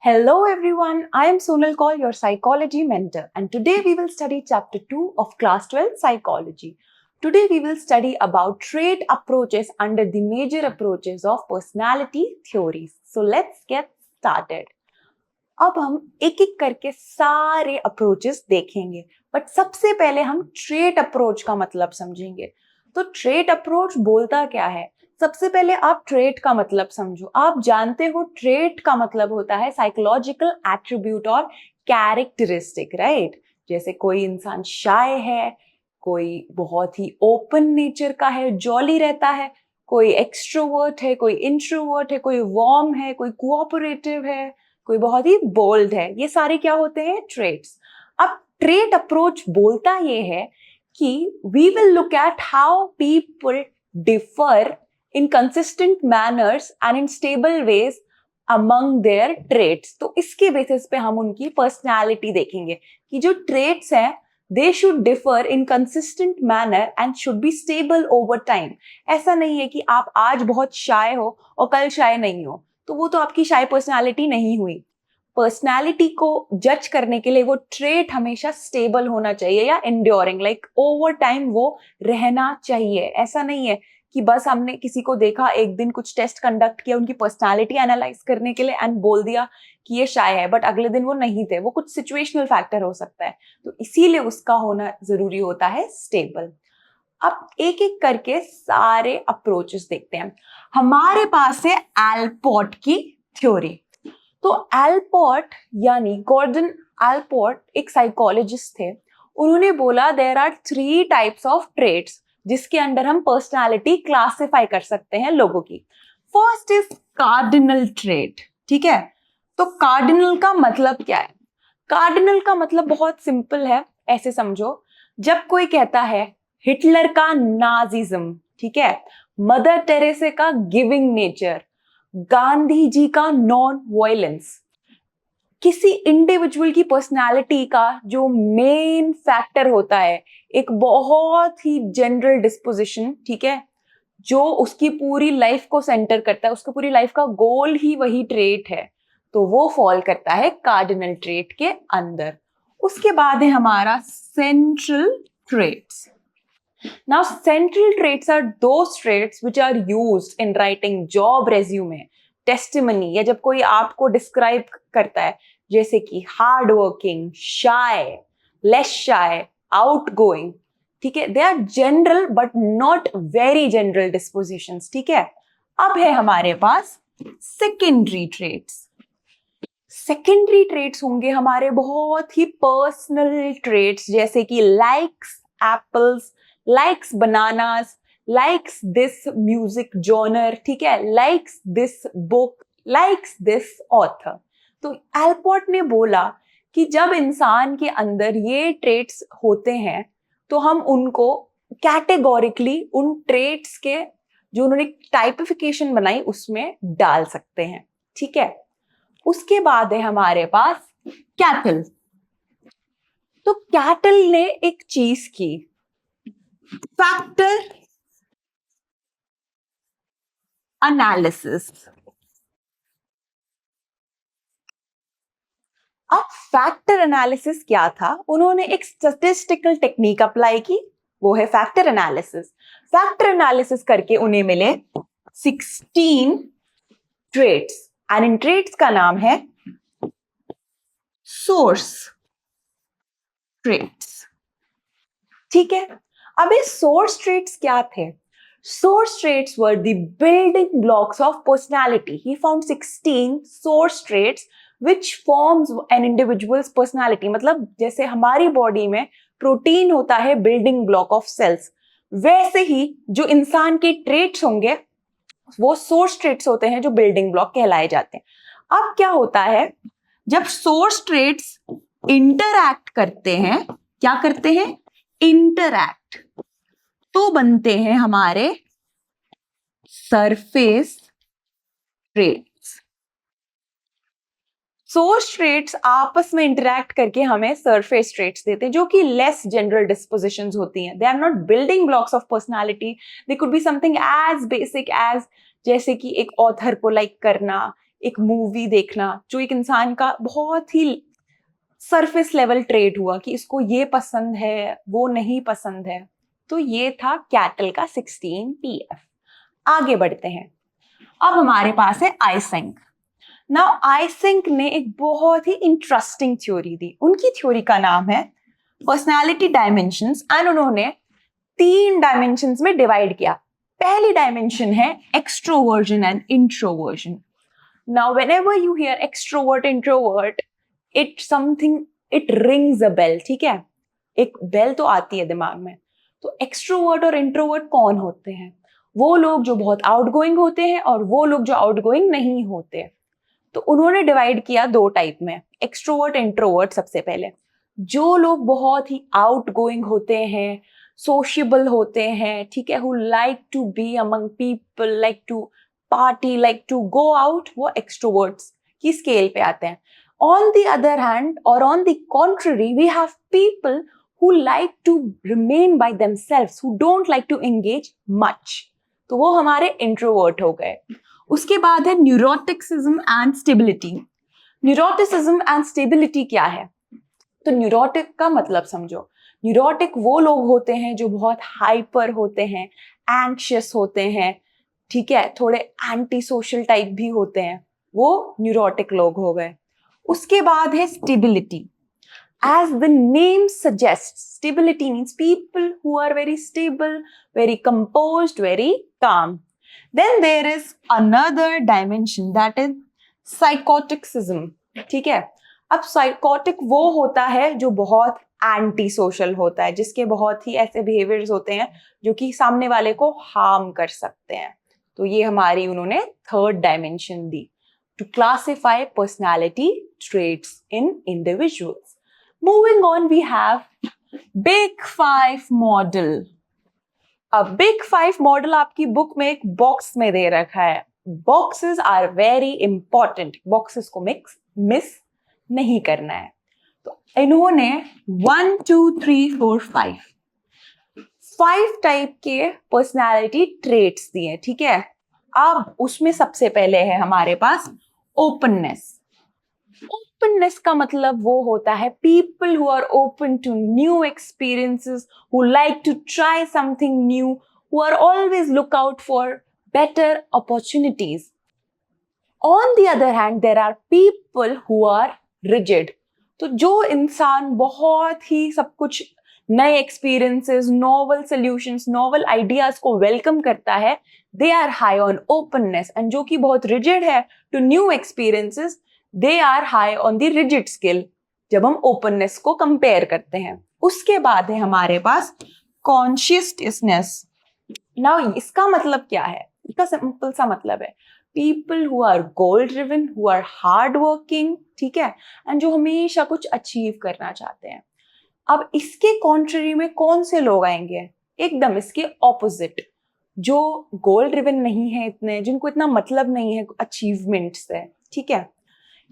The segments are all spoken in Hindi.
Hello everyone, I am Sonal Kaul, your psychology mentor, and today we will study chapter 2 of class 12 psychology. Today we will study about trait approaches under the major approaches of personality theories. So let's get started. अब हम एक एक करके सारे अप्रोचेस देखेंगे, बट सबसे पहले हम ट्रेट अप्रोच का मतलब समझेंगे. तो ट्रेट अप्रोच बोलता क्या है? सबसे पहले आप ट्रेट का मतलब समझो. आप जानते हो ट्रेट का मतलब होता है साइकोलॉजिकल एट्रीब्यूट और कैरेक्टरिस्टिक, राइट? जैसे कोई इंसान शाय है, कोई बहुत ही ओपन नेचर का है, जॉली रहता है, कोई एक्सट्रोवर्ट है, कोई इंट्रोवर्ट है, कोई वार्म है, कोई कोऑपरेटिव है, कोई बहुत ही बोल्ड है. ये सारे क्या होते हैं? ट्रेट्स. अब ट्रेट अप्रोच बोलता ये है कि we will look at how people differ in consistent manners and in stable ways among their traits. तो इसके बेसिस पे हम उनकी पर्सनैलिटी देखेंगे कि जो ट्रेट्स हैं they should differ in consistent manner and should be stable over time. ऐसा नहीं है कि आप आज बहुत शाय हो और कल शाय नहीं हो, तो वो तो आपकी शाय पर्सनैलिटी नहीं हुई. पर्सनैलिटी को जज करने के लिए वो ट्रेट हमेशा स्टेबल होना चाहिए या एंड्योरिंग, लाइक ओवर टाइम वो रहना चाहिए. ऐसा नहीं है कि बस हमने किसी को देखा, एक दिन कुछ टेस्ट कंडक्ट किया उनकी पर्सनालिटी एनालाइज करने के लिए एंड बोल दिया कि ये शाय है, बट अगले दिन वो नहीं थे. वो कुछ सिचुएशनल फैक्टर हो सकता है, तो इसीलिए उसका होना जरूरी होता है स्टेबल. अब एक एक करके सारे अप्रोचेस देखते हैं. हमारे पास है एलपॉट की थ्योरी. तो एलपॉट यानी गॉर्डन एलपॉट एक साइकोलॉजिस्ट थे. उन्होंने बोला there are 3 types of traits जिसके अंडर हम पर्सनालिटी क्लासिफाई कर सकते हैं लोगों की. First is cardinal trait. ठीक है, तो कार्डिनल का मतलब क्या है? कार्डिनल का मतलब बहुत सिंपल है, ऐसे समझो. जब कोई कहता है हिटलर का नाजिज्म, ठीक है, मदर टेरेसा का गिविंग नेचर, गांधी जी का नॉन वायलेंस, किसी इंडिविजुअल की पर्सनालिटी का जो मेन फैक्टर होता है एक बहुत ही जनरल डिस्पोजिशन, ठीक है, जो उसकी पूरी लाइफ को सेंटर करता है, उसकी पूरी लाइफ का गोल ही वही ट्रेट है, तो वो फॉल करता है कार्डिनल ट्रेट के अंदर. उसके बाद है हमारा central traits. Now, central traits are those traits which are used in writing job resume, testimony, या जब कोई आपको डिस्क्राइब करता है, जैसे कि hard working, shy, less shy, outgoing. ठीक है, they are general but not very general dispositions. ठीक है, अब है हमारे पास सेकेंडरी ट्रेट्स. सेकेंडरी ट्रेट्स होंगे हमारे बहुत ही पर्सनल ट्रेट्स, जैसे कि likes apples, likes bananas, likes this music genre, ठीक है, likes this book, likes this author. तो एलपॉट ने बोला कि जब इंसान के अंदर ये ट्रेट्स होते हैं तो हम उनको कैटेगोरिकली उन ट्रेट्स के जो उन्होंने टाइपिफिकेशन बनाई उसमें डाल सकते हैं. ठीक है, उसके बाद है हमारे पास कैटल. तो कैटल ने एक चीज की, फैक्टर एनालिसिस. अब फैक्टर एनालिसिस क्या था? उन्होंने एक स्टैटिस्टिकल टेक्निक अप्लाई की, वो है फैक्टर एनालिसिस. फैक्टर एनालिसिस करके उन्हें मिले 16 ट्रेट्स एंड इन ट्रेट्स का नाम है सोर्स ट्रेट्स. ठीक है, अब ये सोर्स ट्रेट्स क्या थे? Source traits were the building blocks of personality. He found 16 source traits which forms an individual's personality. मतलब जैसे हमारी बॉडी में प्रोटीन होता है बिल्डिंग ब्लॉक ऑफ सेल्स, वैसे ही जो इंसान के ट्रेट्स होंगे वो सोर्स ट्रेट्स होते हैं जो बिल्डिंग ब्लॉक कहलाए जाते हैं. अब क्या होता है, जब सोर्स ट्रेट्स इंटरैक्ट करते हैं, क्या करते हैं? इंटरैक्ट, तो बनते हैं हमारे सरफेस ट्रेट्स. सोर्स ट्रेट्स आपस में इंटरैक्ट करके हमें सरफेस ट्रेट्स देते हैं जो कि लेस जनरल डिस्पोजिशंस होती हैं. They are not building blocks of personality. They could be something as basic as, जैसे कि एक ऑथर को लाइक करना, एक मूवी देखना, जो एक इंसान का बहुत ही सरफेस लेवल ट्रेट हुआ कि इसको ये पसंद है, वो नहीं पसंद है। तो ये था कैटल का 16 PF। आगे बढ़ते हैं। अब हमारे पास है आइसेंक। नाउ आइसेंक ने एक बहुत ही इंटरेस्टिंग थ्योरी दी। उनकी थ्योरी का नाम है पर्सनालिटी डायमेंशंस एंड उन्होंने 3 डायमेंशंस में डिवाइड किया। पहली डायमेंशन है extroversion and introversion. Now whenever you hear extrovert introvert, it rings a bell, ठीक है, एक बेल तो आती है दिमाग में। तो एक्सट्रोवर्ट और इंट्रोवर्ट कौन होते हैं? वो लोग जो बहुत आउटगोइंग होते हैं और वो लोग जो आउटगोइंग नहीं होते। तो उन्होंने डिवाइड किया 2 टाइप में, एक्सट्रोवर्ट इंट्रोवर्ट। सबसे पहले जो लोग बहुत ही आउटगोइंग होते हैं, सोशियबल होते हैं, ठीक है, who like to be among people, like to party, like to go out, वो एक्सट्रोवर्ट्स की स्केल पे आते हैं। ऑन द अदर हैंड और on the contrary we have people who like to remain by themselves, who don't like to engage much, तो वो हमारे इंट्रोवर्ट हो गए। उसके बाद है neuroticism and stability. Neuroticism and stability क्या है? तो न्यूरोटिक का मतलब समझो। न्यूरोटिक वो लोग होते हैं जो बहुत हाइपर होते हैं, एंग्शियस होते हैं, ठीक है, थोड़े एंटी सोशल टाइप भी होते हैं, वो न्यूरोटिक लोग हो गए। उसके बाद है stability. As the name suggests, stability means people who are very stable, very composed, very calm. Then there is another dimension, that is psychoticism. ठीक है, अब साइकोटिक वो होता है जो बहुत एंटी सोशल होता है, जिसके बहुत ही ऐसे बिहेवियर्स होते हैं जो कि सामने वाले को हार्म कर सकते हैं। तो ये हमारी उन्होंने 3rd डायमेंशन दी to classify personality traits in individuals. Moving on, we have Big Five model. अब Big Five model आपकी बुक में एक बॉक्स में दे रखा है। Boxes are very important. Boxes को मिस नहीं करना है। तो इन्होंने 1, 2, 3, 4, 5 टाइप के पर्सनालिटी ट्रेट्स दिए, ठीक है। अब उसमें सबसे पहले है हमारे पास ओपननेस। ओपननेस का मतलब वो होता है people who are open to new experiences, who like to try something new, who are always look out for better opportunities. On the other hand there are people who are rigid. तो जो इंसान बहुत ही सब कुछ नए experiences, novel solutions, novel ideas को वेलकम करता है, they are high on openness. And जो कि बहुत रिजिड है to new experiences, they are high on the rigid scale, जब हम ओपननेस को कंपेयर करते हैं। उसके बाद है हमारे पास कॉन्शियसनेस। नाउ इसका मतलब क्या है? इसका सिंपल सा मतलब है people who are goal driven, who are hard working, ठीक है, एंड जो हमेशा कुछ अचीव करना चाहते हैं। अब इसके कॉन्ट्ररी में कौन से लोग आएंगे? एकदम इसके ऑपोजिट, जो गोल ड्रिवन नहीं है इतने, जिनको इतना मतलब नहीं है अचीवमेंट से, ठीक है।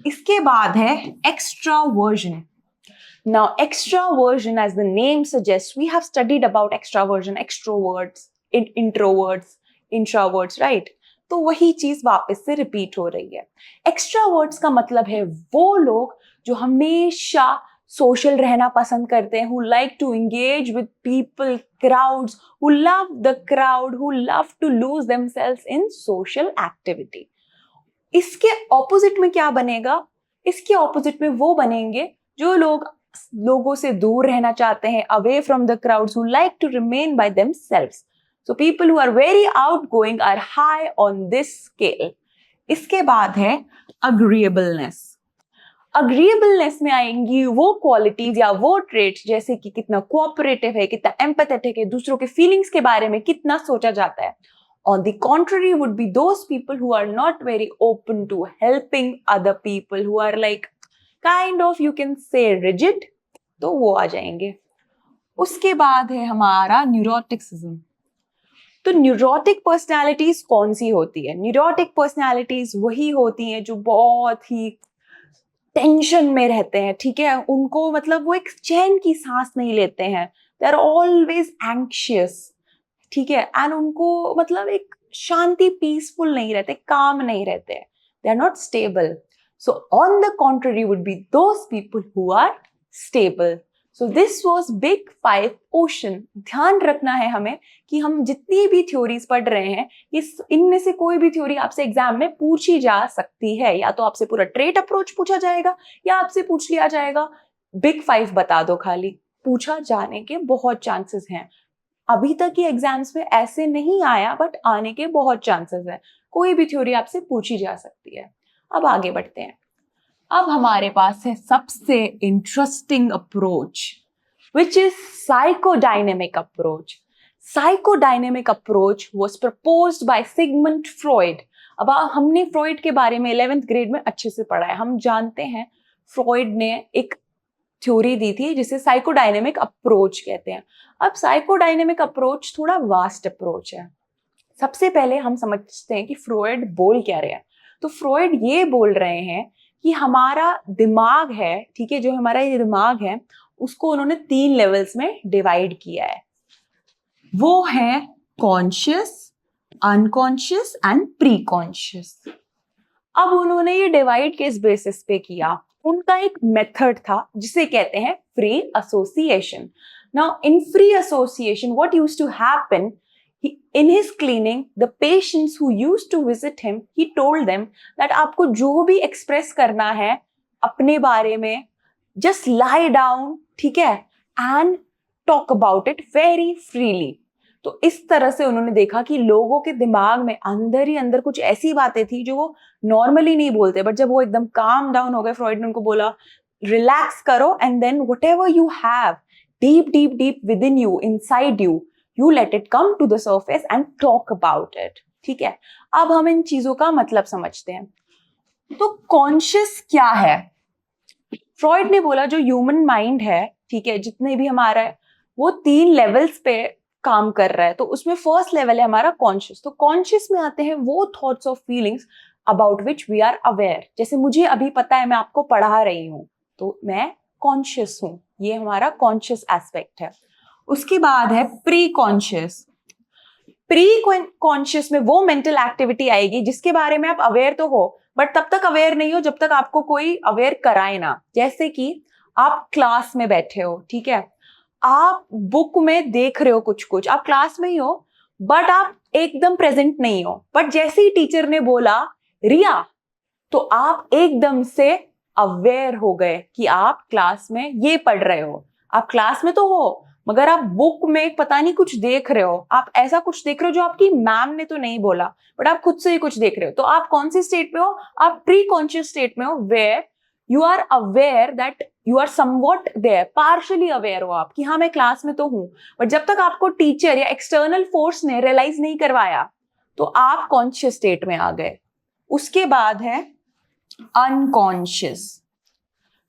इसके बाद है extraversion. Now extraversion, as the name suggests, we have studied about extraversion, extroverts, introverts, introverts, right? तो वही चीज वापस से रिपीट हो रही है। एक्स्ट्रावर्ट्स का मतलब है वो लोग जो हमेशा सोशल रहना पसंद करते हैं, who like to engage with people, crowds, who love the crowd, who love to lose themselves in social activity. इसके ऑपोजिट में क्या बनेगा? इसके ऑपोजिट में वो बनेंगे जो लोगों से दूर रहना चाहते हैं, away from the crowds, who like to remain by themselves. So people who are very outgoing are high on this scale. इसके बाद है अग्रीएबलनेस। अग्रीएबलनेस में आएंगी वो क्वालिटीज या वो ट्रेट्स जैसे कि कितना कोऑपरेटिव है, कितना एम्पैथेटिक है, दूसरों के फीलिंग्स के बारे में कितना सोचा जाता है। On the contrary would be those people who are not very open to helping other people, who are like kind of, you can say, rigid, तो वो आ जाएंगे। उसके बाद है हमारा न्यूरोटिसिज्म। तो न्यूरोटिक पर्सनालिटीज कौन सी होती है? न्यूरोटिक पर्सनालिटीज वही होती हैं जो बहुत ही टेंशन में रहते हैं, ठीक है, उनको मतलब वो एक चैन की सांस नहीं लेते हैं, दे आर ऑलवेज एंग्शियस, ठीक है, एंड उनको मतलब एक शांति, पीसफुल नहीं रहते, काम नहीं रहते। they are not stable. So on the contrary would be those people who are stable. So this was big five ocean. ध्यान रखना है हमें कि हम जितनी भी थ्योरीज पढ़ रहे हैं, इनमें से कोई भी थ्योरी आपसे एग्जाम में पूछी जा सकती है. या तो आपसे पूरा ट्रेट अप्रोच पूछा जाएगा या आपसे पूछ लिया जाएगा बिग फाइव बता दो. खाली पूछा जाने के बहुत चांसेस हैं. अभी तक की एग्जाम्स में ऐसे नहीं आया, बट आने के बहुत चांसेस है. कोई भी थ्योरी आपसे पूछी जा सकती है. अब आगे बढ़ते हैं. अब हमारे पास है सबसे interesting approach, which is psychodynamic approach. Psychodynamic approach was proposed by Sigmund Freud. अब हमने फ्रॉइड के बारे में 11th ग्रेड में अच्छे से पढ़ा है. हम जानते हैं फ्रॉइड ने एक थ्योरी दी थी जिसे साइकोडायनेमिक अप्रोच कहते हैं. अब साइकोडायनेमिक अप्रोच थोड़ा वास्ट अप्रोच है. सबसे पहले हम समझते हैं कि फ्रॉइड बोल क्या रहे हैं. तो फ्रॉइड ये बोल रहे हैं कि हमारा दिमाग है, ठीक है, जो हमारा ये दिमाग है उसको उन्होंने 3 लेवल्स में डिवाइड किया है. वो है conscious, unconscious and pre conscious. अब उन्होंने ये डिवाइड किस बेसिस पे किया? उनका एक मेथड था जिसे कहते हैं free association. Now in free association what used to happen, in his clinic, the patients who used to visit him, he told them that आपको जो भी एक्सप्रेस करना है अपने बारे में, just lie down, ठीक है, and talk about it very freely. तो इस तरह से उन्होंने देखा कि लोगों के दिमाग में अंदर ही अंदर कुछ ऐसी बातें थी जो वो नॉर्मली नहीं बोलते, बट जब वो एकदम काम डाउन हो गए, फ्रॉइड ने उनको बोला रिलैक्स करो and then whatever you have deep deep deep within you, inside you, you let it come to the surface and talk about it. ठीक है. अब हम इन चीजों का मतलब समझते हैं. तो कॉन्शियस क्या है? फ्रॉइड ने बोला जो ह्यूमन माइंड है, ठीक है, जितने भी हमारा है वो 3 लेवल्स पे काम कर रहा है. तो उसमें फर्स्ट लेवल है हमारा कॉन्शियस. तो कॉन्शियस में आते हैं वो thoughts of feelings about which we are aware. जैसे मुझे अभी पता है मैं आपको पढ़ा रही हूं तो मैं कॉन्शियस हूं. ये हमारा कॉन्शियस एस्पेक्ट है. उसके बाद है प्री कॉन्शियस. प्री कॉन्शियस में वो मेंटल एक्टिविटी आएगी जिसके बारे में आप अवेयर तो हो, बट तब तक अवेयर नहीं हो जब तक आपको कोई अवेयर कराए ना. जैसे कि आप क्लास में बैठे हो, ठीक है, आप बुक में देख रहे हो कुछ, आप क्लास में ही हो बट आप एकदम प्रेजेंट नहीं हो. बट जैसे ही टीचर ने बोला रिया, तो आप एकदम से अवेयर हो गए कि आप क्लास में ये पढ़ रहे हो. आप क्लास में तो हो मगर आप बुक में पता नहीं कुछ देख रहे हो. आप ऐसा कुछ देख रहे हो जो आपकी मैम ने तो नहीं बोला, बट आप खुद से ही कुछ देख रहे हो. तो आप कौन सी स्टेट में हो? आप प्री कॉन्शियस स्टेट में हो, where you are aware that you are somewhat there, partially aware हो आप कि हाँ मैं क्लास में तो हूं. बट जब तक आपको टीचर या एक्सटर्नल फोर्स ने रियलाइज नहीं करवाया तो आप कॉन्शियस स्टेट में आ गए. उसके बाद है अनकॉन्शियस.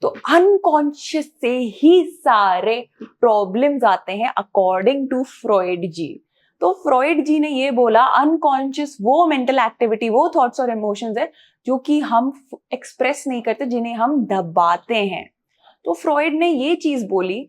तो अनकॉन्शियस से ही सारे प्रॉब्लम्स आते हैं अकॉर्डिंग टू फ्रॉइड जी. तो फ्रॉइड जी ने ये बोला अनकॉन्शियस वो मेंटल एक्टिविटी, वो थॉट्स और इमोशंस है जो कि हम एक्सप्रेस नहीं करते, जिन्हें हम दबाते हैं. तो फ्रॉइड ने ये चीज बोली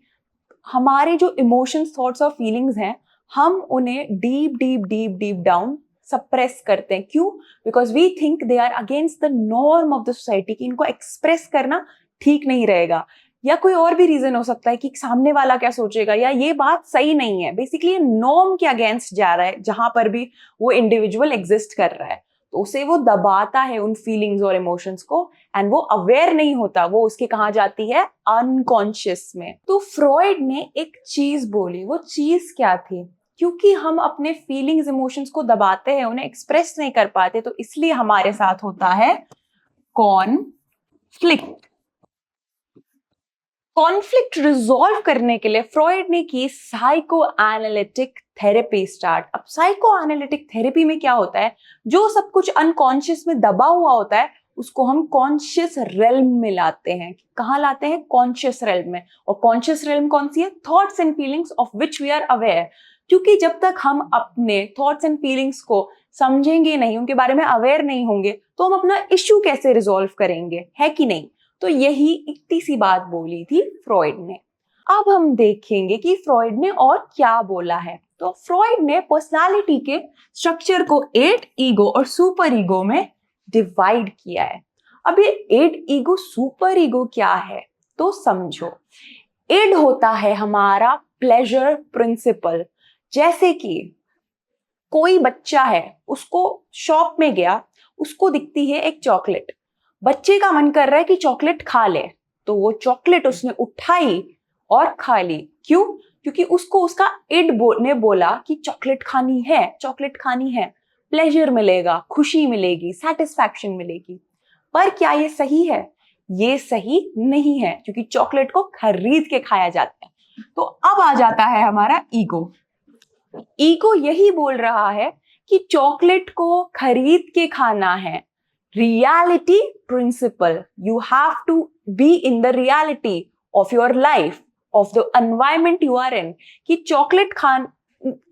हमारे जो इमोशंस, थॉट्स और फीलिंग्स हैं हम उन्हें deep deep deep deep down suppress करते हैं. क्यों? Because we think they are against the norm of the society, कि इनको एक्सप्रेस करना ठीक नहीं रहेगा, या कोई और भी रीजन हो सकता है कि सामने वाला क्या सोचेगा या ये बात सही नहीं है. बेसिकली नॉर्म के अगेंस्ट जा रहा है जहां पर भी वो इंडिविजुअल एग्जिस्ट कर रहा है. तो उसे वो दबाता है उन फीलिंग्स और इमोशंस को, एंड वो अवेयर नहीं होता, वो उसके कहाँ जाती है? अनकॉन्शियस में. तो फ्रॉइड ने एक चीज बोली. वो चीज क्या थी? क्योंकि हम अपने फीलिंग्स, इमोशंस को दबाते हैं, उन्हें एक्सप्रेस नहीं कर पाते, तो इसलिए हमारे साथ होता है कॉन्फ्लिक्ट. कॉन्फ्लिक्ट रिजॉल्व करने के लिए फ्रॉइड ने की साइको एनालिटिक थेरेपी स्टार्ट. अब साइको एनालिटिक थेरेपी में क्या होता है? जो सब कुछ अनकॉन्शियस में दबा हुआ होता है उसको हम कॉन्शियस रेल्म में लाते हैं. कहाँ लाते हैं? कॉन्शियस रेल्म में. और कॉन्शियस रेल्म कौन सी है? Thoughts and feelings of which we are aware. क्योंकि जब तक हम अपने थॉट्स एंड फीलिंग्स को समझेंगे नहीं, उनके बारे में अवेयर नहीं होंगे, तो हम अपना इश्यू कैसे रिजॉल्व करेंगे, है कि नहीं? तो यही इतनी सी बात बोली थी फ्रॉइड ने. अब हम देखेंगे कि फ्रॉइड ने और क्या बोला है. तो फ्रॉइड ने पर्सनालिटी के स्ट्रक्चर को 8 ईगो और सुपर ईगो में डिवाइड किया है। अब ये इड, ईगो, सुपर ईगो क्या है तो समझो। इड होता है हमारा प्लेजर प्रिंसिपल। जैसे कि कोई बच्चा है, उसको शॉप में गया, उसको दिखती है एक चॉकलेट, बच्चे का मन कर रहा है कि चॉकलेट खा ले, तो वो चॉकलेट उसने उठाई और खा ली। क्यों? क्योंकि उसको उसका इड ने बोला कि चॉकलेट खानी है, चॉकलेट खानी है, प्लेजर मिलेगा, खुशी मिलेगी, सेटिस्फैक्शन मिलेगी। पर क्या ये सही है? ये सही नहीं है, क्योंकि चॉकलेट को खरीद के खाया जाता है। तो अब आ जाता है हमारा ईगो। ईगो यही बोल रहा है कि चॉकलेट को खरीद के खाना है। Reality principle, you have to be in the reality of your life, of the environment you are in. कि चॉकलेट खान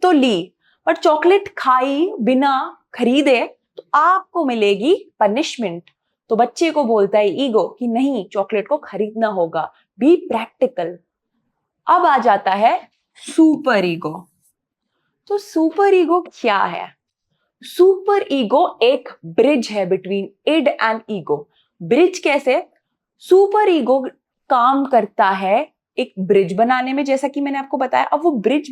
तो ली, पर चॉकलेट खाई बिना खरीदे तो आपको मिलेगी पनिशमेंट। तो बच्चे को बोलता है ईगो कि नहीं, चॉकलेट को खरीदना होगा, बी प्रैक्टिकल। अब आ जाता है सुपर ईगो। तो सुपर ईगो क्या है? सुपर ईगो एक ब्रिज है between id and ego. Bridge कैसे? सुपर ईगो काम करता है एक ब्रिज बनाने में, जैसा कि मैंने आपको बताया। अब वो ब्रिज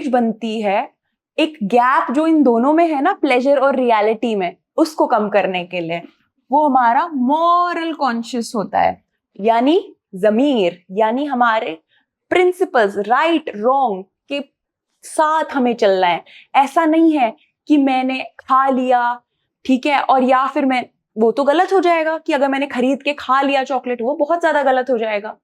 बनती है एक गैप जो इन दोनों में है ना, प्लेजर और रियलिटी में, उसको कम करने के लिए। वो हमारा मॉरल कॉन्शियस होता है, यानी जमीर, यानी हमारे प्रिंसिपल्स, राइट रॉन्ग के साथ हमें चलना है। ऐसा नहीं है कि मैंने खा लिया, ठीक है, और या फिर वो तो गलत हो जाएगा कि अगर मैंने खरीद के खा लिया चॉकलेट, वो बहुत ज्यादा गलत हो जाएगा।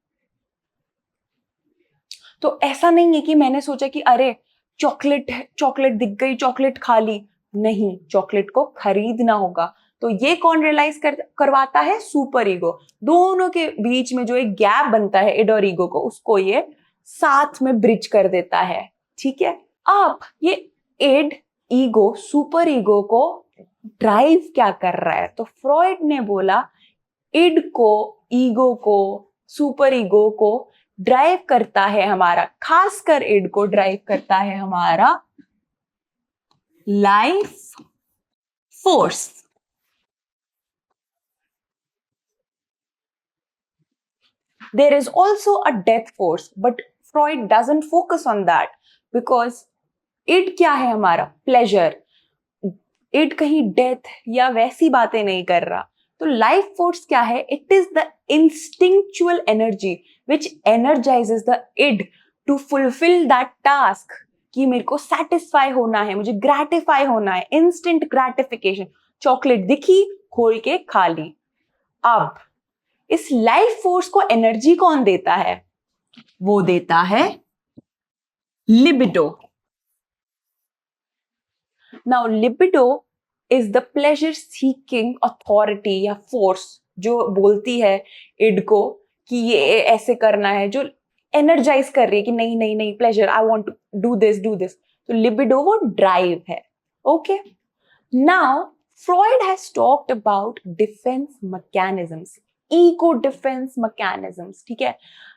तो ऐसा नहीं है कि मैंने सोचा कि अरे चॉकलेट दिख गई, चॉकलेट खा ली। नहीं, चॉकलेट को खरीदना होगा। तो ये कौन रियलाइज करवाता है? Super ego. दोनों के बीच में जो एक गैप बनता है इड और ईगो को, उसको ये साथ में ब्रिज कर देता है। ठीक है। अब ये इड, ईगो, सुपर ईगो को ड्राइव क्या कर रहा है? तो फ्रॉइड ने बोला इड को, ईगो को, सुपर ईगो को ड्राइव करता है हमारा, खासकर इड को ड्राइव करता है हमारा life force. There is also a death force, but Freud doesn't focus on that because id क्या है हमारा? प्लेजर। इड कहीं डेथ या वैसी बातें नहीं कर रहा। तो लाइफ फोर्स क्या है? It is the instinctual energy which energises the id to fulfil that task, कि मेरे को सेटिस्फाई होना है, मुझे ग्रेटिफाई होना है, इंस्टेंट ग्रेटिफिकेशन। चॉकलेट दिखी, खोल के खा ली। अब इस लाइफ फोर्स को एनर्जी कौन देता है? वो देता है libido. Now, libido is the pleasure seeking authority या force जो बोलती है इड को कि ये ऐसे करना है, जो एनर्जाइज कर रही है कि नहीं नहीं नहीं, pleasure, I want to do this. तो लिबिडो वो ड्राइव है। Okay. Now Freud has talked about defence mechanisms, ego defence mechanisms. ठीक है,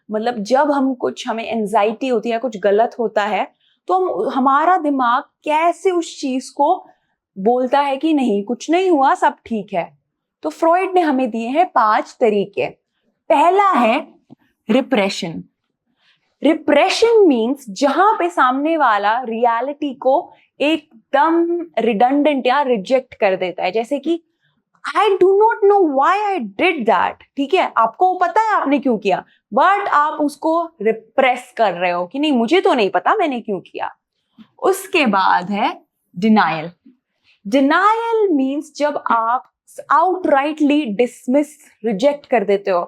मतलब जब हमें एंजाइटी होती है, कुछ गलत होता है, तो हमारा दिमाग कैसे उस चीज को बोलता है कि नहीं, कुछ नहीं हुआ, सब ठीक है। तो फ्रॉइड ने हमें दिए हैं 5 तरीके। पहला है रिप्रेशन। रिप्रेशन मीन्स जहां पे सामने वाला रियलिटी को एकदम रिडंडेंट या रिजेक्ट कर देता है, जैसे कि I do not know why I did that। ठीक है, आपको पता है आपने क्यों किया, बट आप उसको रिप्रेस कर रहे हो कि नहीं, मुझे तो नहीं पता मैंने क्यों किया। उसके बाद है डिनायल। डिनायल मीन्स जब आप आउटराइटली डिसमिस, रिजेक्ट कर देते हो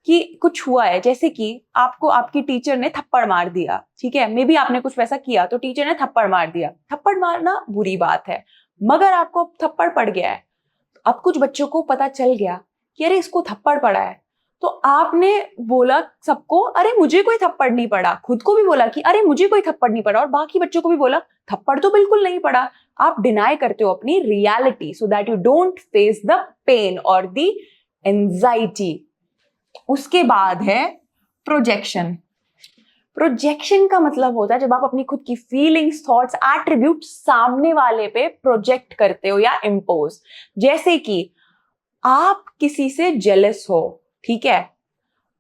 कि कुछ हुआ है, जैसे कि आपको आपकी टीचर ने थप्पड़ मार दिया। ठीक है, मे बी आपने कुछ वैसा किया तो टीचर ने थप्पड़ मार दिया। थप्पड़ मारना बुरी बात है, मगर आपको थप्पड़ पड़ गया है। अब कुछ बच्चों को पता चल गया कि अरे इसको थप्पड़ पड़ा है, तो आपने बोला सबको अरे मुझे कोई थप्पड़ नहीं पड़ा, खुद को भी बोला कि अरे मुझे कोई थप्पड़ नहीं पड़ा, और बाकी बच्चों को भी बोला थप्पड़ तो बिल्कुल नहीं पड़ा। आप डिनाई करते हो अपनी reality so that you don't face the pain और द एंजाइटी। उसके बाद है प्रोजेक्शन। प्रोजेक्शन का मतलब होता है जब आप अपनी खुद की फीलिंग्स, थॉट्स, एट्रीब्यूट सामने वाले पे प्रोजेक्ट करते हो या इम्पोज। जैसे कि आप किसी से जेलस हो, ठीक है,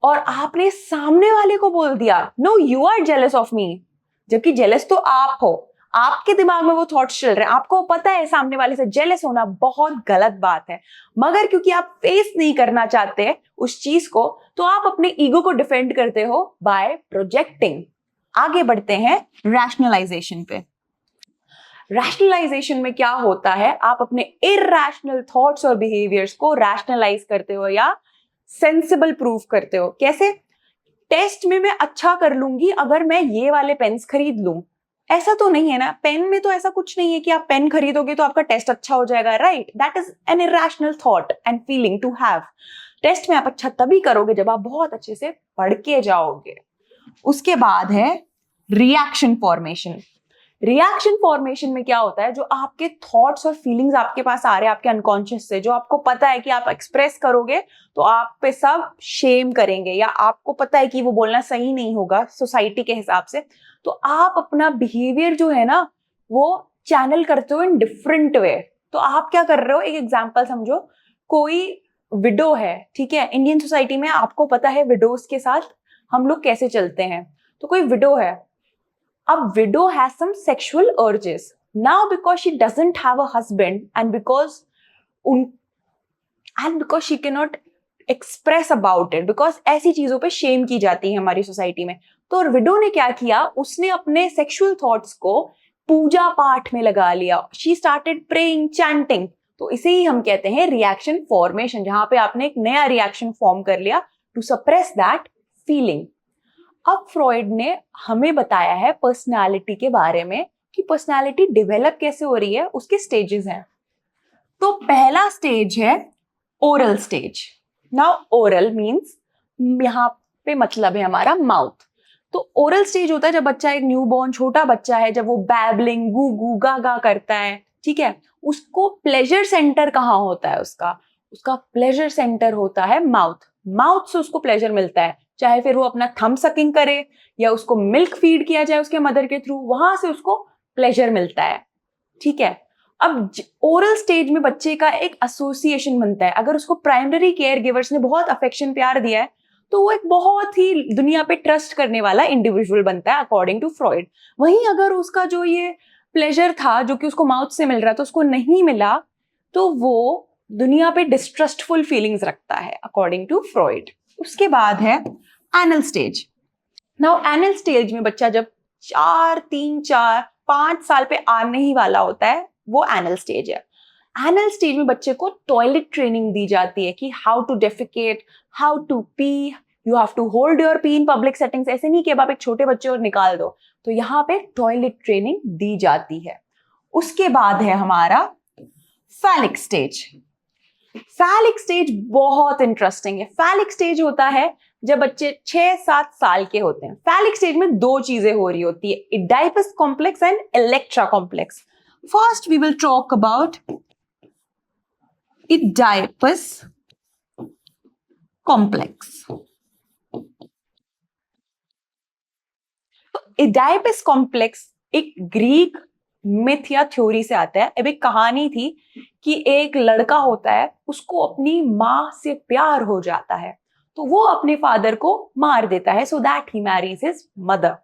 और आपने सामने वाले को बोल दिया no you are jealous of me, जबकि जेलस तो आप हो। आपके दिमाग में वो थॉट्स चल रहे हैं, आपको पता है सामने वाले से जेलस होना बहुत गलत बात है, मगर क्योंकि आप फेस नहीं करना चाहते उस चीज को, तो आप अपने ईगो को डिफेंड करते हो बाय प्रोजेक्टिंग। आगे बढ़ते हैं रैशनलाइजेशन पे। रैशनलाइजेशन में क्या होता है, आप अपने इरैशनल थॉट्स और बिहेवियर्स को रैशनलाइज करते हो या सेंसिबल प्रूव करते हो। कैसे? टेस्ट में मैं अच्छा कर लूंगी अगर मैं ये वाले पेन्स खरीद लूं। ऐसा तो नहीं है ना, पेन में तो ऐसा कुछ नहीं है कि आप पेन खरीदोगे तो आपका टेस्ट अच्छा हो जाएगा, right? That is an irrational thought and feeling to have. Test में आप अच्छा तभी करोगे जब आप बहुत अच्छे से पढ़ के जाओगे। उसके बाद है रिएक्शन फॉर्मेशन। रिएक्शन फॉर्मेशन में क्या होता है, जो आपके थॉट्स और फीलिंग्स आपके पास आ रहे हैं आपके अनकॉन्शियस से, जो आपको पता है कि आप एक्सप्रेस करोगे तो आप पे सब शेम करेंगे या आपको पता है कि वो बोलना सही नहीं होगा सोसाइटी के हिसाब से, तो आप अपना बिहेवियर जो है ना वो चैनल करते हो इन डिफरेंट वे। तो आप क्या कर रहे हो, एक एग्जाम्पल समझो, कोई विडो है, ठीक है, इंडियन सोसाइटी में आपको पता है विडोज के साथ हम लोग कैसे चलते हैं। तो कोई विडो है, a widow has some sexual urges now because she doesn't have a husband and because she cannot express about it, because ऐसी चीजों पे शेम की जाती है हमारी सोसाइटी में। तो विडो ने क्या किया, उसने अपने सेक्सुअल थॉट्स को पूजा पाठ में लगा लिया। She started praying, chanting. तो इसे ही हम कहते हैं रिएक्शन फॉर्मेशन, जहां पे आपने एक नया रिएक्शन फॉर्म कर लिया टू सप्रेस दैट फीलिंग। अब फ्रॉइड ने हमें बताया है पर्सनालिटी के बारे में कि पर्सनालिटी डेवलप कैसे हो रही है, उसके स्टेजेस हैं। तो पहला स्टेज है oral stage. Now oral means, यहाँ पे मतलब है हमारा माउथ। तो ओरल स्टेज होता है जब बच्चा, एक न्यूबॉर्न छोटा बच्चा है, जब वो बैबलिंग, गू गू गा गा करता है, ठीक है, उसको प्लेजर सेंटर कहाँ होता है, उसका प्लेजर सेंटर होता है माउथ। माउथ से उसको प्लेजर मिलता है, चाहे फिर वो अपना थंब सकिंग करे या उसको मिल्क फीड किया जाए उसके मदर के थ्रू, वहां से उसको प्लेजर मिलता है, ठीक है। अब ओरल स्टेज में बच्चे का एक एसोसिएशन बनता है। अगर उसको प्राइमरी केयर गिवर्स ने बहुत अफेक्शन प्यार दिया है तो वो एक बहुत ही दुनिया पे ट्रस्ट करने वाला इंडिविजुअल बनता है अकॉर्डिंग टू फ्रॉइड। वहीं अगर उसका जो ये प्लेजर था जो कि उसको माउथ से मिल रहा था उसको नहीं मिला, तो वो दुनिया पे डिस्ट्रस्टफुल फीलिंग्स रखता है अकॉर्डिंग टू फ्रॉइड। उसके बाद है anal stage. Now anal stage में बच्चा जब 3, 4, 5 साल पे आने ही वाला होता है, वो एनल स्टेज है। एनल स्टेज में बच्चे को टॉयलेट ट्रेनिंग दी जाती है कि how to defecate, how to pee, you have to hold your pee in public settings. ऐसे नहीं कि अब आप एक छोटे बच्चे और निकाल दो, तो यहाँ पे टॉयलेट ट्रेनिंग दी जाती है। उसके बाद है हमारा फैलिक स्टेज। फैलिक स्टेज बहुत इंटरेस्टिंग है। फैलिक स्टेज होता है जब बच्चे 6-7 साल के होते हैं। फैलिक स्टेज में दो चीजें हो रही होती है, Oedipus complex and Electra complex. First we will talk about Oedipus complex. Oedipus complex एक ग्रीक मिथ या थ्योरी से आता है। अब एक कहानी थी कि एक लड़का होता है, उसको अपनी माँ से प्यार हो जाता है, तो वो अपने फादर को मार देता है so that he marries his mother.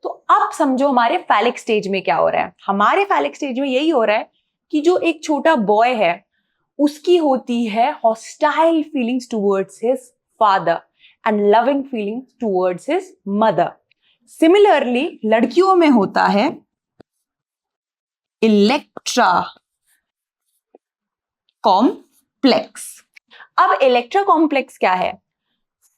तो अब समझो हमारे फैलिक स्टेज में क्या हो रहा है। हमारे फैलिक स्टेज में यही हो रहा है कि जो एक छोटा बॉय है उसकी होती है hostile feelings towards his father and loving feelings towards his mother. Similarly लड़कियों में होता है इलेक्ट्रा कॉम्प्लेक्स। अब इलेक्ट्रा कॉम्प्लेक्स क्या है?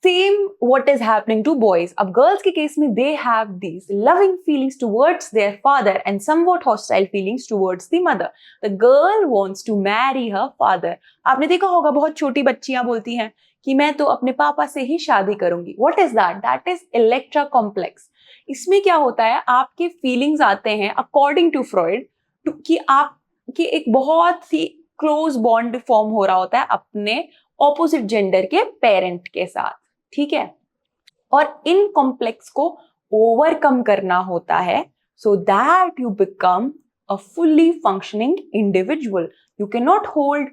Same what is happening to boys. अब गर्ल्स के केस में they have these loving feelings towards their father and somewhat hostile feelings towards the mother. The girl wants to marry her father. आपने देखा होगा बहुत छोटी बच्चियां बोलती हैं कि मैं तो अपने पापा से ही शादी करूंगी। What is that? That is Electra complex. इसमें क्या होता है, आपके फीलिंग्स आते हैं अकॉर्डिंग टू फ्रॉइड कि आपके एक बहुत ही क्लोज बॉन्ड फॉर्म हो रहा होता है अपने ऑपोजिट जेंडर के पेरेंट के साथ, ठीक है। और इन कॉम्प्लेक्स को ओवरकम करना होता है so that you become a fully functioning individual. You cannot hold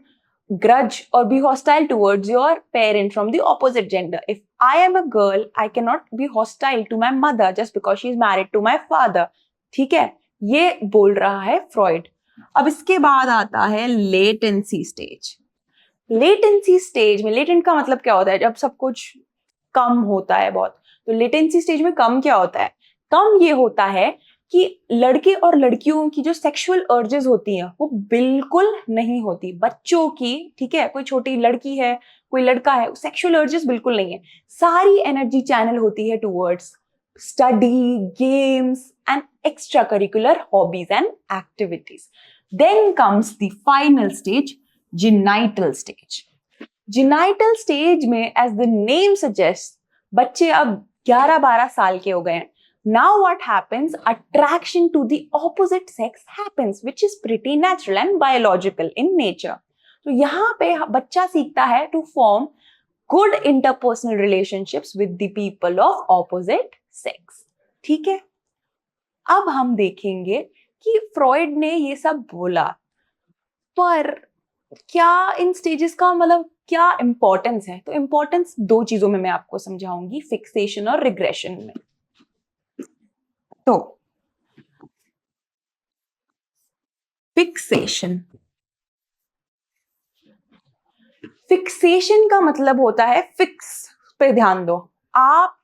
grudge or be hostile towards your parent from the opposite gender. If I am a girl, I cannot be hostile to my mother just because she is married to my father. ठीक है, ये बोल रहा है फ्रॉइड. अब इसके बाद आता है लेटेंसी स्टेज. लेटेंसी स्टेज में, लेटेंट का मतलब क्या होता है? जब सब कुछ कम होता है बहुत. तो लेटेंसी स्टेज में कम क्या होता है? कम ये होता है कि लड़के और लड़कियों की जो सेक्सुअल अर्जेस होती हैं वो बिल्कुल नहीं होती. बच्चों की, ठीक है, कोई छोटी लड़की है, कोई लड़का है, सेक्सुअल अर्जेस बिल्कुल नहीं है. सारी एनर्जी चैनल होती है towards study, games and extra curricular hobbies and activities. Then comes the final stage, genital stage. Genital stage में, एज द नेम सजेस्ट, बच्चे अब 11-12 साल के हो गए हैं. Now what happens? Attraction to the opposite sex happens, which is pretty natural and biological in nature. तो यहाँ पे बच्चा सीखता है to form good interpersonal relationships with the people of opposite sex. ठीक है? अब हम देखेंगे कि फ्रॉइड ने ये सब बोला, पर क्या इन स्टेजेस का मतलब क्या इंपॉर्टेंस है? तो इंपॉर्टेंस दो चीजों में मैं आपको समझाऊंगी, फिक्सेशन और रिग्रेशन में. तो फिक्सेशन, फिक्सेशन का मतलब होता है फिक्स पे ध्यान दो. आप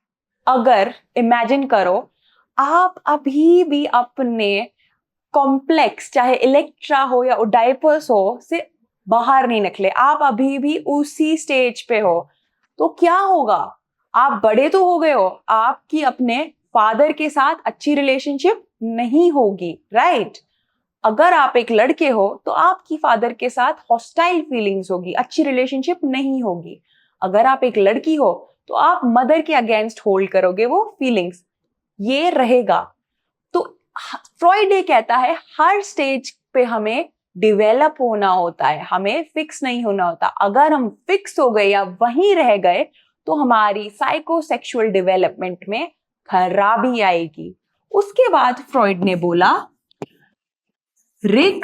अगर इमेजिन करो, आप अभी भी अपने कॉम्प्लेक्स, चाहे इलेक्ट्रा हो या ओडाइपस हो, से बाहर नहीं निकले, आप अभी भी उसी स्टेज पे हो, तो क्या होगा? आप बड़े तो हो गए हो, आपकी अपने फादर के साथ अच्छी रिलेशनशिप नहीं होगी, राइट? अगर आप एक लड़के हो तो आपकी फादर के साथ हॉस्टाइल फीलिंग्स होगी, अच्छी रिलेशनशिप नहीं होगी. अगर आप एक लड़की हो तो आप मदर के अगेंस्ट होल्ड करोगे वो फीलिंग्स, ये रहेगा. तो फ्रॉइड ये कहता है हर स्टेज पे हमें डिवेलप होना होता है, हमें फिक्स नहीं होना होता. अगर हम फिक्स हो गए या वहीं रह गए तो हमारी साइकोसेक्सुअल डेवलपमेंट में खराबी आएगी. उसके बाद फ्रॉइड ने बोला रिग्रेशन.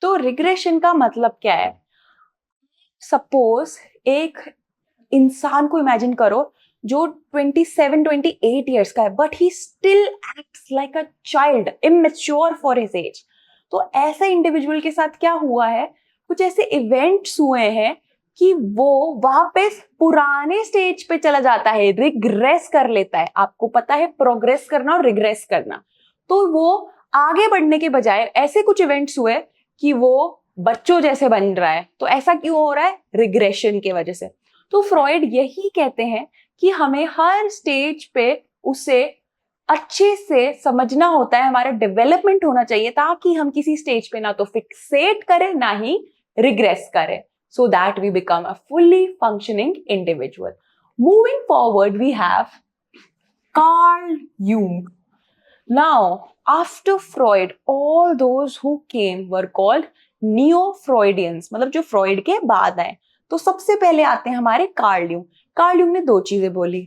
तो रिग्रेशन का मतलब क्या है? सपोज एक इंसान को इमेजिन करो जो 27-28 ईयर्स का है, but he still acts like a child, immature for his age. तो ऐसे इंडिविजुअल के साथ क्या हुआ है? कुछ ऐसे इवेंट्स हुए हैं कि वो वापस पुराने स्टेज पे चला जाता है, रिग्रेस कर लेता है. आपको पता है प्रोग्रेस करना और रिग्रेस करना. तो वो आगे बढ़ने के बजाय ऐसे कुछ इवेंट्स हुए कि वो बच्चों जैसे बन रहा है. तो ऐसा क्यों हो रहा है? रिग्रेशन की वजह से. तो फ्रॉइड यही कहते हैं कि हमें हर स्टेज पे उसे अच्छे से समझना होता है, हमारा डेवलपमेंट होना चाहिए, ताकि हम किसी स्टेज पे ना तो फिक्सेट करें ना ही रिग्रेस करें, so that we become a fully functioning individual. Moving forward, we have Carl Jung. Now, after Freud, all those who came were called Neo-Freudians, मतलब जो फ्रॉइड के बाद आए. तो सबसे पहले आते हैं हमारे कार्ल यूंग. कार्ल यूंग ने दो चीजें बोली.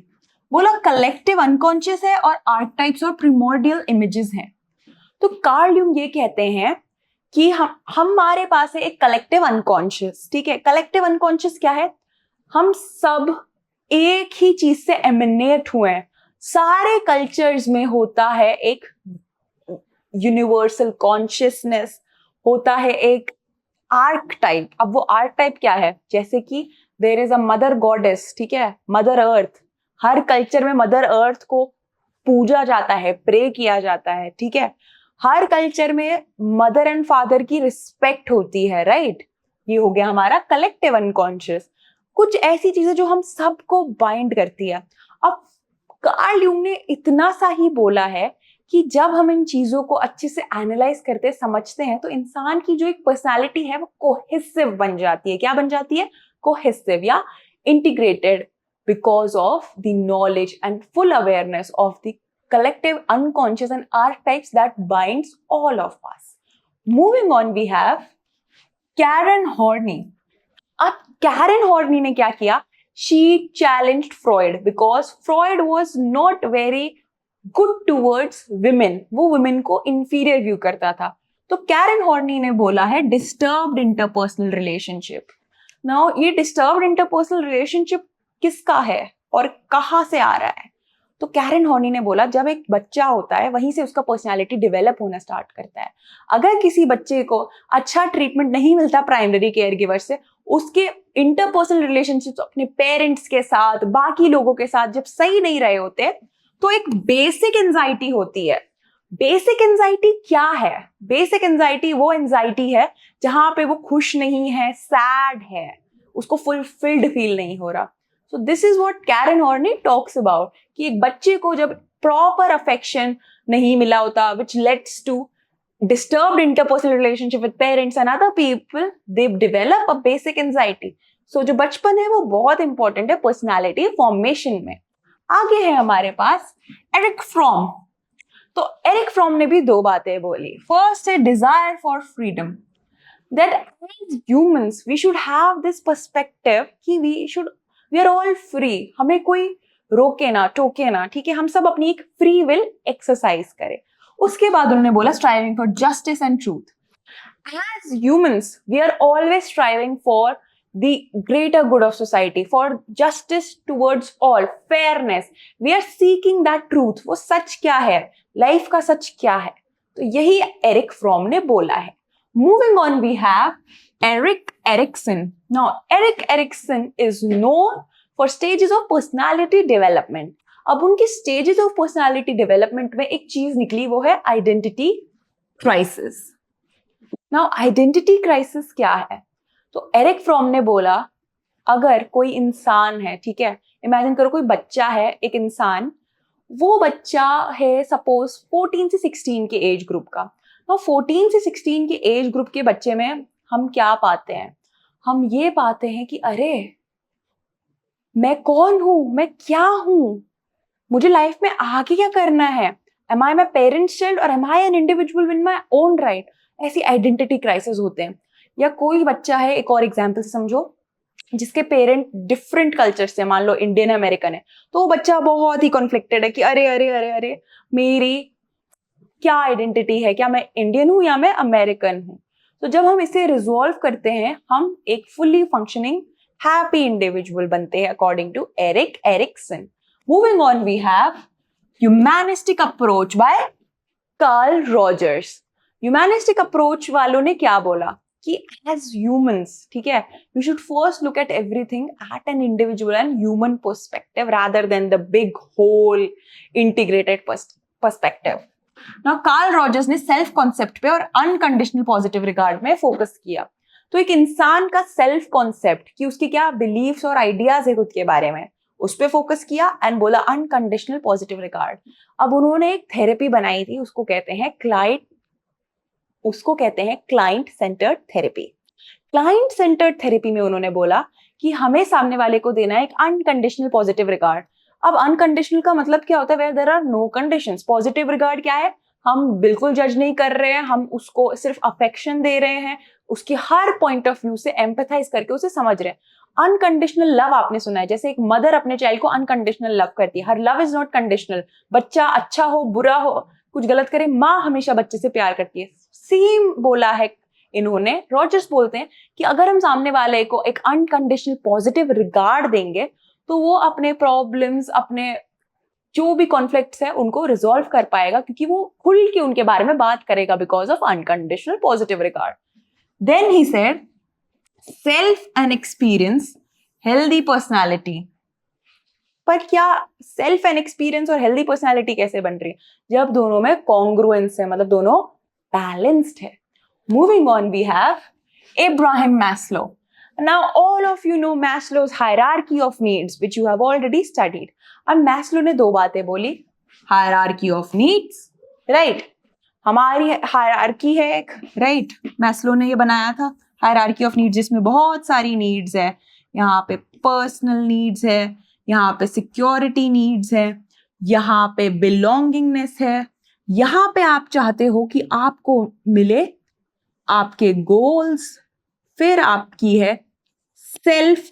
बोला कलेक्टिव अनकॉन्शियस है और आर्केटाइप्स और प्रिमोर्डियल इमेजेस हैं. तो कार्ल यूंग ये कहते हैं कि हमारे पास है एक कलेक्टिव अनकॉन्शियस. ठीक है, कलेक्टिव अनकॉन्शियस क्या है? हम सब एक ही चीज से एमिनेट हुए हैं. सारे कल्चर्स में होता है एक यूनिवर्सल कॉन्शियसनेस, होता है एक आर्कटाइप. अब वो आर्कटाइप क्या है? जैसे कि there is a mother goddess, ठीक है, मदर अर्थ. हर कल्चर में मदर अर्थ को पूजा जाता है, प्रे किया जाता है. ठीक है, हर कल्चर में मदर एंड फादर की रिस्पेक्ट होती है, राइट? ये हो गया हमारा कलेक्टिव अनकॉन्शियस. कुछ ऐसी चीजें जो हम सबको बाइंड करती है. अब कार्ल यूंग ने इतना सा ही बोला है कि जब हम इन चीजों को अच्छे से एनालाइज करते समझते हैं तो इंसान की जो एक पर्सनालिटी है वो कोहेसिव बन जाती है. क्या बन जाती है? कोहेसिव या integrated. because of the knowledge and full awareness of the collective unconscious and archetypes that binds all of us. Moving on, we have Karen Horney. अब Karen Horney ने क्या किया? She challenged Freud because Freud was not very good towards women. वो women को inferior view करता था. तो Karen Horney ने बोला है disturbed interpersonal relationship. Now ये disturbed interpersonal relationship किसका है और कहाँ से आ रहा है? तो कैरन हॉर्नी ने बोला जब एक बच्चा होता है वहीं से उसका पर्सनालिटी डेवलप होना स्टार्ट करता है. अगर किसी बच्चे को अच्छा ट्रीटमेंट नहीं मिलता प्राइमरी केयर गिवर से, उसके इंटरपर्सनल रिलेशनशिप्स अपने पेरेंट्स के साथ, बाकी लोगों के साथ जब सही नहीं रहे होते, तो एक बेसिक एंजाइटी होती है. बेसिक एंजाइटी क्या है? बेसिक एंजाइटी वो एंजाइटी है जहां पे वो खुश नहीं है, सैड है, उसको फुलफिल्ड फील नहीं हो रहा. So this is what Karen Horney talks about कि एक बच्चे को जब proper affection नहीं मिला होता, which leads to disturbed interpersonal relationship with parents and other people, they develop a basic anxiety. So जो बचपन है वो बहुत important है personality formation में. आगे है हमारे पास एरिक फ्रॉम. तो एरिक फ्रॉम ने भी दो बातें बोली. फर्स्ट है desire for freedom. That as humans we should have this perspective कि we are all free. हमें कोई रोके ना, टोके ना, ठीक है? हम सब अपनी एक फ्री विल एक्सरसाइज करें. उसके बाद उन्होंने बोला striving for justice and truth. As humans we are always striving for the greater good of society, for justice towards all, fairness. We are seeking that truth. वो सच क्या है, लाइफ का सच क्या है? तो यही एरिक फ्रॉम ने बोला है. Moving on, we have Erik Erikson. Now, Erik Erikson is known for stages of personality development. अब उनकी stages of personality development में एक चीज निकली, वो है identity crisis. Now, identity crisis क्या है? तो एरिक फ्रॉम ने बोला अगर कोई इंसान है, ठीक है, इमेजिन करो कोई बच्चा है, एक इंसान, वो बच्चा है सपोज 14 से 16 के एज ग्रुप का. तो 14 से 16 के एज ग्रुप के बच्चे में हम क्या पाते हैं? हम ये पाते हैं कि अरे मैं कौन हूं, मैं क्या हूं, मुझे लाइफ में आगे क्या करना है, am I my parents child और am I an individual in my own right. ऐसी आइडेंटिटी क्राइसिस होते हैं. या कोई बच्चा है, एक और एग्जाम्पल से समझो, जिसके पेरेंट डिफरेंट कल्चर से, मान लो इंडियन अमेरिकन है, तो वो बच्चा बहुत ही कॉन्फ्लिक्टेड है कि अरे अरे अरे अरे मेरी क्या आइडेंटिटी है, क्या मैं इंडियन हूं या मैं अमेरिकन हूं. तो जब हम इसे रिजॉल्व करते हैं, हम एक फुल्ली फंक्शनिंग हैप्पी इंडिविजुअल बनते हैं according to Erik Erikson. Moving on, we have humanistic approach by Carl Rogers. Humanistic approach वालों ने क्या बोला कि एज ह्यूमंस, ठीक है, we should first look at everything at an individual and human perspective rather than the big whole integrated perspective. Now, Carl Rogers ने सेल्फ कॉन्सेप्ट पे और अनकंडीशनल पॉजिटिव रिगार्ड में फोकस किया. तो एक इंसान का सेल्फ कॉन्सेप्ट कि उसके क्या बिलीफ्स और आइडियाज है खुद के बारे में, उस पे फोकस किया एंड बोला अनकंडीशनल पॉजिटिव रिगार्ड. अब उन्होंने एक थेरेपी बनाई थी, उसको कहते हैं client centred therapy. Client centred therapy में उन्होंने बोला कि हमें सामने वाले को देना है एक अनकंडीशनल पॉजिटिव रिगार्ड. अब अनकंडीशनल का मतलब क्या होता है? Where there are no conditions. Positive regard क्या है? हम बिल्कुल जज नहीं कर रहे हैं, हम उसको सिर्फ अफेक्शन दे रहे हैं, उसकी हर पॉइंट ऑफ व्यू से एम्पैथाइज करके उसे समझ रहे हैं. अनकंडीशनल लव आपने सुना है, जैसे एक मदर अपने चाइल्ड को अनकंडीशनल लव करती है. हर लव इज नॉट कंडीशनल. बच्चा अच्छा हो, बुरा हो, कुछ गलत करे, माँ हमेशा बच्चे से प्यार करती है. सेम बोला है इन्होंने. रॉजर्स बोलते हैं कि अगर हम सामने वाले को एक अनकंडीशनल पॉजिटिव रिगार्ड देंगे तो वो अपने प्रॉब्लम्स, अपने जो भी कॉन्फ्लिक्ट्स है उनको रिजॉल्व कर पाएगा, क्योंकि वो खुल के उनके बारे में बात करेगा because of unconditional positive regard. Then he said self and experience healthy personality. पर क्या सेल्फ एंड एक्सपीरियंस और हेल्दी पर्सनालिटी कैसे बन रही है? जब दोनों में कॉन्ग्रुएंस है, मतलब दोनों बैलेंस्ड है. Moving on, we have Abraham Maslow. Now, all of you know Maslow's hierarchy of needs, which you have already studied. अब Maslow ने दो बातें बोली. Hierarchy of needs, right? हमारी hierarchy है एक, right? Maslow ने ये बनाया था hierarchy of needs, जिसमें बहुत सारी needs है. यहाँ पे personal needs है, यहाँ पे सिक्योरिटी नीड्स है, यहाँ पे बिलोंगिंगनेस है, यहाँ पे आप चाहते हो कि आपको मिले आपके गोल्स, फिर आपकी है सेल्फ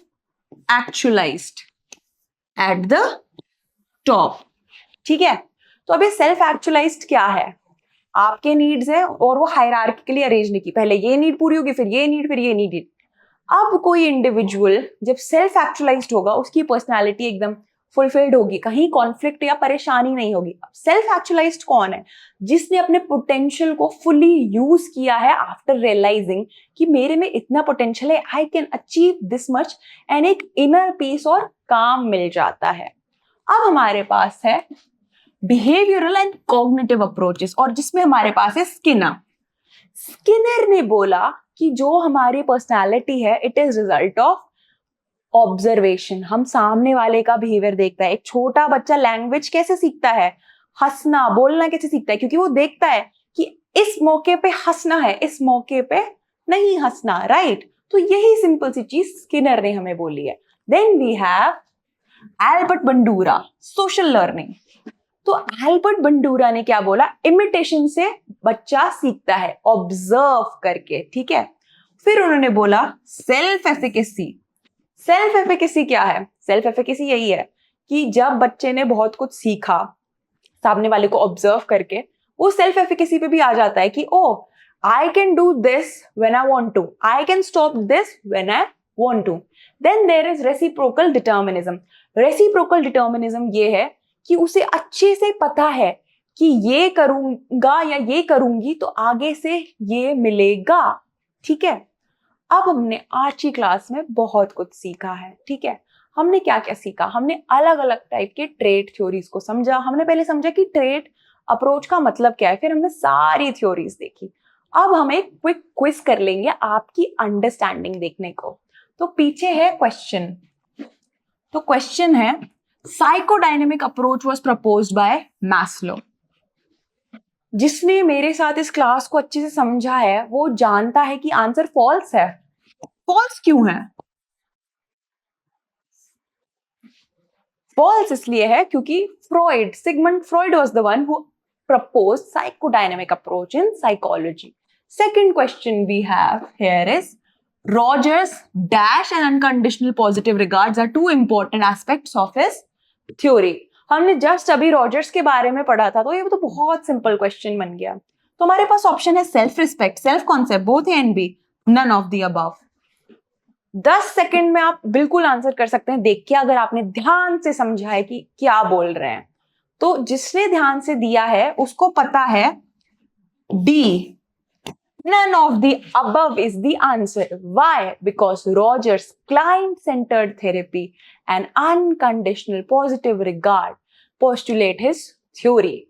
एक्चुअलाइज्ड एट द टॉप। ठीक है, तो अभी सेल्फ एक्चुअलाइज्ड क्या है? आपके नीड्स है और वो हायरार्किकली अरेंज नहीं की, पहले ये नीड पूरी होगी, फिर ये नीड, फिर ये नीड। अब कोई इंडिविजुअल जब सेल्फ एक्चुअलाइज्ड होगा, उसकी पर्सनालिटी एकदम फुलफिल्ड होगी, कहीं कॉन्फ्लिक्ट या परेशानी नहीं होगी। सेल्फ एक्चुअलाइज्ड कौन है? जिसने अपने पोटेंशियल को फुली यूज किया है आफ्टर रियलाइजिंग कि मेरे में इतना पोटेंशियल है, I can achieve this much, and एक इनर पीस और काम मिल जाता है। अब हमारे पास है बिहेवियरल एंड कॉग्निटिव अप्रोचेस, और जिसमें हमारे पास है स्किनर। स्किनर ने बोला कि जो हमारी पर्सनालिटी है, it is result of observation. हम सामने वाले का बिहेवियर देखता है। एक छोटा बच्चा लैंग्वेज कैसे सीखता है? हंसना बोलना कैसे सीखता है? क्योंकि वो देखता है कि इस मौके पे हंसना है, इस मौके पे नहीं हंसना, राइट? तो यही सिंपल सी चीज स्किनर ने हमें बोली है। Then we have Albert Bandura, social learning. तो एल्बर्ट बंडूरा ने क्या बोला? इमिटेशन से बच्चा सीखता है, ऑब्जर्व करके। ठीक है, फिर उन्होंने बोला सेल्फ एफिकेसी। सेल्फ एफिकेसी क्या है? सेल्फ एफिकेसी यही है कि जब बच्चे ने बहुत कुछ सीखा सामने वाले को ऑब्जर्व करके, वो सेल्फ एफिकेसी पे भी आ जाता है कि oh I can do this when I want to, I can stop this when I want to. Then there is reciprocal determinism. Reciprocal determinism ये है कि उसे अच्छे से पता है कि ये करूंगा या ये करूंगी तो आगे से ये मिलेगा। ठीक है, अब हमने आज की क्लास में बहुत कुछ सीखा है। ठीक है, हमने क्या क्या सीखा? हमने अलग अलग टाइप के ट्रेट थ्योरीज को समझा। हमने पहले समझा कि ट्रेट अप्रोच का मतलब क्या है, फिर हमने सारी थ्योरीज देखी। अब हम एक क्विक क्विज कर लेंगे आपकी अंडरस्टैंडिंग देखने को। तो पीछे है क्वेश्चन। तो क्वेश्चन है, psychodynamic approach was proposed by Maslow. जिसने मेरे साथ इस क्लास को अच्छे से समझा है वो जानता है कि आंसर फॉल्स है। फॉल्स क्यों है? फॉल्स इसलिए है क्योंकि Freud, Sigmund Freud was the one who proposed psychodynamic approach in psychology. Second question we have here is Rogers' dash and unconditional positive regards are two important aspects of his theory. हमने जस्ट अभी रॉजर्स के बारे में पढ़ा था, तो ये तो बहुत सिंपल क्वेश्चन बन गया। तो हमारे पास ऑप्शन है self respect, self concept, both A and B, none of the above. 10 second में आप बिल्कुल आंसर कर सकते हैं। देखिए, अगर आपने ध्यान से समझा है कि क्या बोल रहे हैं, तो जिसने ध्यान से दिया है उसको पता है D, none of the above is the answer. Why? Because Rogers' client-centered therapy and unconditional positive regard postulate his theory.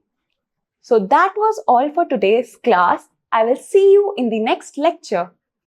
So that was all for today's class. I will see you in the next lecture.